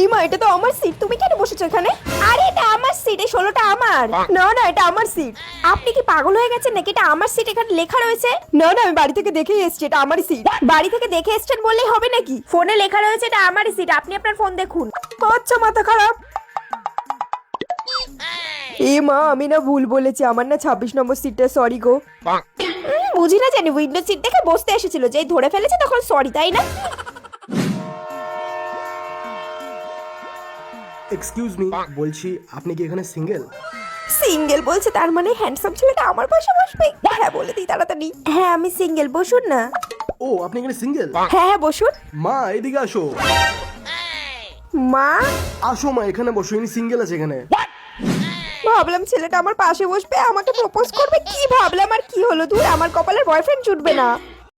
ইমা, এটা তো আমার সিট, তুমি কেন বসেছো এখানে? আরে এটা আমার সিট, এই 16টা আমার। না না, এটা আমার সিট। আপনি কি পাগল হয়ে গেছেন নাকি? এটা আমার সিট, এখানে লেখা রয়েছে। না না, আমি বাড়ি থেকে দেখেই এসেছি, এটা আমারই সিট। বাড়ি থেকে দেখে এসেছেন বললেই হবে নাকি? ফোনে লেখা রয়েছে এটা আমারই সিট, আপনি আপনার ফোন দেখুন। আচ্ছা, মাথা খারাপ। এ মা, আমি না ভুল বলেছি, আমার না 26 নম্বর সিটটা, সরি গো। বুঝি না জানি, উইন্ডো সিট দেখে বসতে এসেছিল, যেই ধরে ফেলেছে তখন সরি, তাই না? এক্সকিউজ মি, বলছি আপনি কি এখানে সিঙ্গেল? সিঙ্গেল বলছে, তার মানে হ্যান্ডসাম ছেলেটা আমার পাশে বসবে? হ্যাঁ বলে দিই তাড়াতাড়ি। হ্যাঁ আমি সিঙ্গেল, বসুন না। ও, আপনি এখানে সিঙ্গেল? হ্যাঁ হ্যাঁ বসুন। মা, এদিকে আসো। মা, আসো মা, এখানে বসো, ইনি সিঙ্গেল আছে এখানে। ভাবলাম ছেলেটা আমার পাশে বসবে, আমাকে প্রপোজ করবে, কি ভাবলাম আর কি হলো, দূর, আমার কপালের বয়ফ্রেন্ড জুটবে না।